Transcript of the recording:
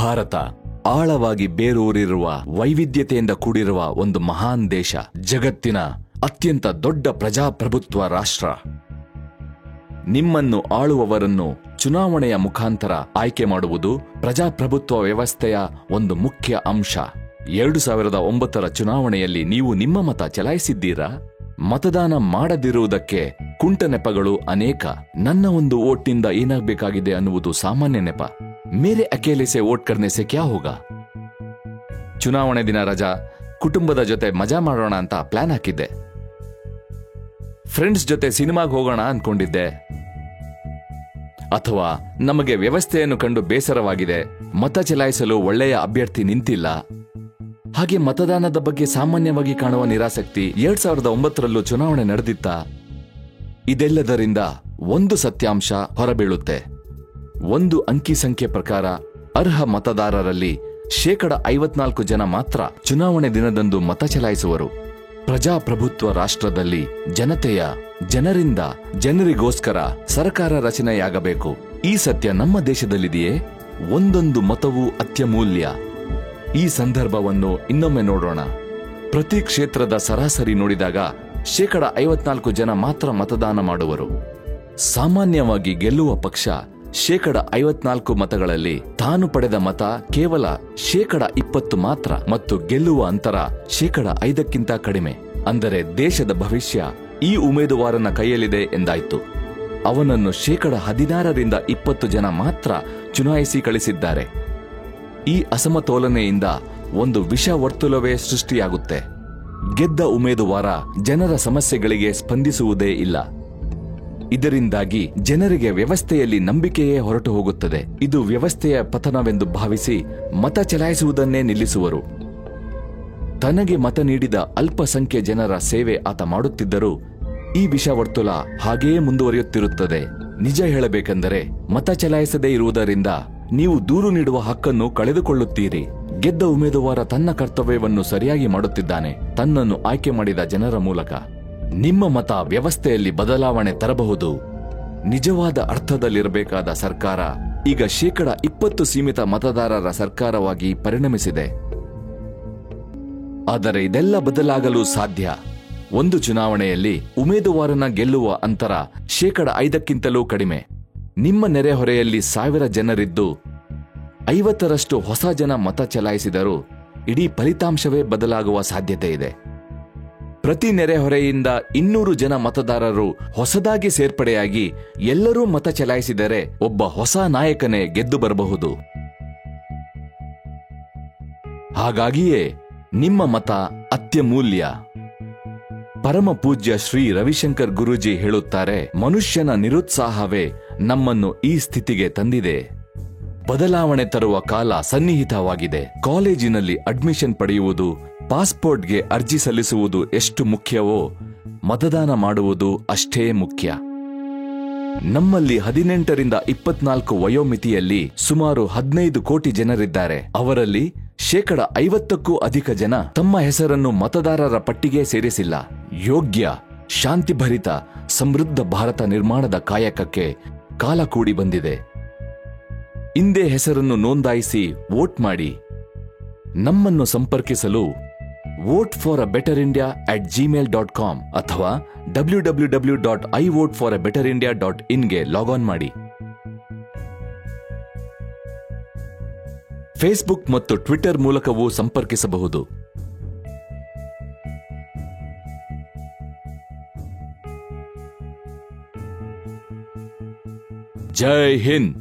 ಭಾರತ ಆಳವಾಗಿ ಬೇರೂರಿರುವ ವೈವಿಧ್ಯತೆಯಿಂದ ಕೂಡಿರುವ ಒಂದು ಮಹಾನ್ ದೇಶ, ಜಗತ್ತಿನ ಅತ್ಯಂತ ದೊಡ್ಡ ಪ್ರಜಾಪ್ರಭುತ್ವ ರಾಷ್ಟ್ರ. ನಿಮ್ಮನ್ನು ಆಳುವವರನ್ನು ಚುನಾವಣೆಯ ಮುಖಾಂತರ ಆಯ್ಕೆ ಮಾಡುವುದು ಪ್ರಜಾಪ್ರಭುತ್ವ ವ್ಯವಸ್ಥೆಯ ಒಂದು ಮುಖ್ಯ ಅಂಶ. 2009ರ ಚುನಾವಣೆಯಲ್ಲಿ ನೀವು ನಿಮ್ಮ ಮತ ಚಲಾಯಿಸಿದ್ದೀರಾ? ಮತದಾನ ಮಾಡದಿರುವುದಕ್ಕೆ ಕುಂಟ ನೆಪಗಳು ಅನೇಕ. ನನ್ನ ಒಂದು ವೋಟ್ನಿಂದ ಏನಾಗಬೇಕಾಗಿದೆ ಅನ್ನುವುದು ಸಾಮಾನ್ಯ ನೆಪ. ಮೇರೆ ಅಕೇಲೆ ಸೆ ವೋಟ್ ಕರ್ನೆ ಸೆ ಕ್ಯಾ ಹೋಗಾ? ಚುನಾವಣೆ ದಿನ ರಜಾ, ಕುಟುಂಬದ ಜೊತೆ ಮಜಾ ಮಾಡೋಣ ಅಂತ ಪ್ಲಾನ್ ಹಾಕಿದ್ದೆ. ಫ್ರೆಂಡ್ಸ್ ಜೊತೆ ಸಿನಿಮಾಗೆ ಹೋಗೋಣ ಅನ್ಕೊಂಡಿದ್ದೆ. ಅಥವಾ ನಮಗೆ ವ್ಯವಸ್ಥೆಯನ್ನು ಕಂಡು ಬೇಸರವಾಗಿದೆ, ಮತ ಚಲಾಯಿಸಲು ಒಳ್ಳೆಯ ಅಭ್ಯರ್ಥಿ ನಿಂತಿಲ್ಲ. ಹಾಗೆ ಮತದಾನದ ಬಗ್ಗೆ ಸಾಮಾನ್ಯವಾಗಿ ಕಾಣುವ ನಿರಾಸಕ್ತಿ 2009ರಲ್ಲೂ ಚುನಾವಣೆ ನಡೆದಿತ್ತ? ಇದೆಲ್ಲದರಿಂದ ಒಂದು ಸತ್ಯಾಂಶ ಹೊರಬೀಳುತ್ತೆ. ಒಂದು ಅಂಕಿ ಸಂಖ್ಯೆ ಪ್ರಕಾರ ಅರ್ಹ ಮತದಾರರಲ್ಲಿ 54% ಜನ ಮಾತ್ರ ಚುನಾವಣೆ ದಿನದಂದು ಮತ ಚಲಾಯಿಸುವರು. ಪ್ರಜಾಪ್ರಭುತ್ವ ರಾಷ್ಟ್ರದಲ್ಲಿ ಜನರಿಂದ ಜನರಿಗೋಸ್ಕರ ಸರ್ಕಾರ ರಚನೆಯಾಗಬೇಕು. ಈ ಸತ್ಯ ನಮ್ಮ ದೇಶದಲ್ಲಿದೆಯೇ? ಒಂದೊಂದು ಮತವೂ ಅತ್ಯಮೂಲ್ಯ. ಈ ಸಂದರ್ಭವನ್ನು ಇನ್ನೊಮ್ಮೆ ನೋಡೋಣ. ಪ್ರತಿ ಕ್ಷೇತ್ರದ ಸರಾಸರಿ ನೋಡಿದಾಗ 54% ಜನ ಮಾತ್ರ ಮತದಾನ ಮಾಡುವರು. ಸಾಮಾನ್ಯವಾಗಿ ಗೆಲ್ಲುವ ಪಕ್ಷ 54% ಮತಗಳಲ್ಲಿ ತಾನು ಪಡೆದ ಮತ ಕೇವಲ 20% ಮಾತ್ರ ಮತ್ತು ಗೆಲ್ಲುವ ಅಂತರ 5%ಕ್ಕಿಂತ ಕಡಿಮೆ. ಅಂದರೆ ದೇಶದ ಭವಿಷ್ಯ ಈ ಉಮೇದುವಾರನ ಕೈಯಲ್ಲಿದೆ ಎಂದಾಯ್ತು. ಅವನನ್ನು 16ರಿಂದ 20 ಜನ ಮಾತ್ರ ಚುನಾಯಿಸಿ ಕಳಿಸಿದ್ದಾರೆ. ಈ ಅಸಮತೋಲನೆಯಿಂದ ಒಂದು ವಿಷ ವರ್ತುಲವೇ ಸೃಷ್ಟಿಯಾಗುತ್ತೆ. ಗೆದ್ದ ಉಮೇದುವಾರ ಜನರ ಸಮಸ್ಯೆಗಳಿಗೆ ಸ್ಪಂದಿಸುವುದೇ ಇಲ್ಲ. ಇದರಿಂದಾಗಿ ಜನರಿಗೆ ವ್ಯವಸ್ಥೆಯಲ್ಲಿ ನಂಬಿಕೆಯೇ ಹೊರಟು ಹೋಗುತ್ತದೆ. ಇದು ವ್ಯವಸ್ಥೆಯ ಪತನವೆಂದು ಭಾವಿಸಿ ಮತ ಚಲಾಯಿಸುವುದನ್ನೇ ನಿಲ್ಲಿಸುವರು. ತನಗೆ ಮತ ನೀಡಿದ ಅಲ್ಪಸಂಖ್ಯೆ ಜನರ ಸೇವೆ ಆತ ಮಾಡುತ್ತಿದ್ದರೂ ಈ ವಿಷವರ್ತುಲ ಹಾಗೆಯೇ ಮುಂದುವರಿಯುತ್ತಿರುತ್ತದೆ. ನಿಜ ಹೇಳಬೇಕೆಂದರೆ ಮತ ಚಲಾಯಿಸದೇ ಇರುವುದರಿಂದ ನೀವು ದೂರು ನೀಡುವ ಹಕ್ಕನ್ನು ಕಳೆದುಕೊಳ್ಳುತ್ತೀರಿ. ಗೆದ್ದ ಉಮೇದುವಾರ ತನ್ನ ಕರ್ತವ್ಯವನ್ನು ಸರಿಯಾಗಿ ಮಾಡುತ್ತಿದ್ದಾನೆ, ತನ್ನನ್ನು ಆಯ್ಕೆ ಮಾಡಿದ ಜನರ ಮೂಲಕ. ನಿಮ್ಮ ಮತ ವ್ಯವಸ್ಥೆಯಲ್ಲಿ ಬದಲಾವಣೆ ತರಬಹುದು. ನಿಜವಾದ ಅರ್ಥದಲ್ಲಿರಬೇಕಾದ ಸರ್ಕಾರ ಈಗ 20% ಸೀಮಿತ ಮತದಾರರ ಸರ್ಕಾರವಾಗಿ ಪರಿಣಮಿಸಿದೆ. ಆದರೆ ಇದೆಲ್ಲ ಬದಲಾಗಲು ಸಾಧ್ಯ. ಒಂದು ಚುನಾವಣೆಯಲ್ಲಿ ಉಮೇದುವಾರನ ಗೆಲ್ಲುವ ಅಂತರ 5%ಕ್ಕಿಂತಲೂ ಕಡಿಮೆ. ನಿಮ್ಮ ನೆರೆಹೊರೆಯಲ್ಲಿ 1000 ಜನರಿದ್ದು 50ರಷ್ಟು ಹೊಸ ಜನ ಮತ ಚಲಾಯಿಸಿದರೂ ಇಡೀ ಫಲಿತಾಂಶವೇ ಬದಲಾಗುವ ಸಾಧ್ಯತೆ ಇದೆ. ಪ್ರತಿ ನೆರೆಹೊರೆಯಿಂದ 200 ಜನ ಮತದಾರರು ಹೊಸದಾಗಿ ಸೇರ್ಪಡೆಯಾಗಿ ಎಲ್ಲರೂ ಮತ ಚಲಾಯಿಸಿದರೆ ಒಬ್ಬ ಹೊಸ ನಾಯಕನೇ ಗೆದ್ದು ಬರಬಹುದು. ಹಾಗಾಗಿಯೇ ನಿಮ್ಮ ಮತ ಅತ್ಯಮೂಲ್ಯ. ಪರಮ ಪೂಜ್ಯ ಶ್ರೀ ರವಿಶಂಕರ್ ಗುರೂಜಿ ಹೇಳುತ್ತಾರೆ, ಮನುಷ್ಯನ ನಿರುತ್ಸಾಹವೇ ನಮ್ಮನ್ನು ಈ ಸ್ಥಿತಿಗೆ ತಂದಿದೆ. ಬದಲಾವಣೆ ತರುವ ಕಾಲ ಸನ್ನಿಹಿತವಾಗಿದೆ. ಕಾಲೇಜಿನಲ್ಲಿ ಅಡ್ಮಿಷನ್ ಪಡೆಯುವುದು, ಪಾಸ್ಪೋರ್ಟ್ಗೆ ಅರ್ಜಿ ಸಲ್ಲಿಸುವುದು ಎಷ್ಟು ಮುಖ್ಯವೋ ಮತದಾನ ಮಾಡುವುದು ಅಷ್ಟೇ ಮುಖ್ಯ. ನಮ್ಮಲ್ಲಿ 18ರಿಂದ 24 ವಯೋಮಿತಿಯಲ್ಲಿ ಸುಮಾರು 15 ಕೋಟಿ ಜನರಿದ್ದಾರೆ. ಅವರಲ್ಲಿ 50%ಕ್ಕೂ ಅಧಿಕ ಜನ ತಮ್ಮ ಹೆಸರನ್ನು ಮತದಾರರ ಪಟ್ಟಿಗೆ ಸೇರಿಸಿಲ್ಲ. ಯೋಗ್ಯ, ಶಾಂತಿಭರಿತ, ಸಮೃದ್ಧ ಭಾರತ ನಿರ್ಮಾಣದ ಕಾಯಕಕ್ಕೆ ಕಾಲ ಕೂಡಿ ಬಂದಿದೆ. ಇಂದೇ ಹೆಸರನ್ನು ನೋಂದಾಯಿಸಿ ವೋಟ್ ಮಾಡಿ. ನಮ್ಮನ್ನು ಸಂಪರ್ಕಿಸಲು voteforabetterindia@gmail.com ಅಥವಾ www.ivoteforabetterindia.in ಗೆ ಲಾಗ್ ಮಾಡಿ. ಫೇಸ್ಬುಕ್ ಮತ್ತು ಟ್ವಿಟರ್ ಮೂಲಕವೂ ಸಂಪರ್ಕಿಸಬಹುದು. ಜೈ ಹಿಂದ್.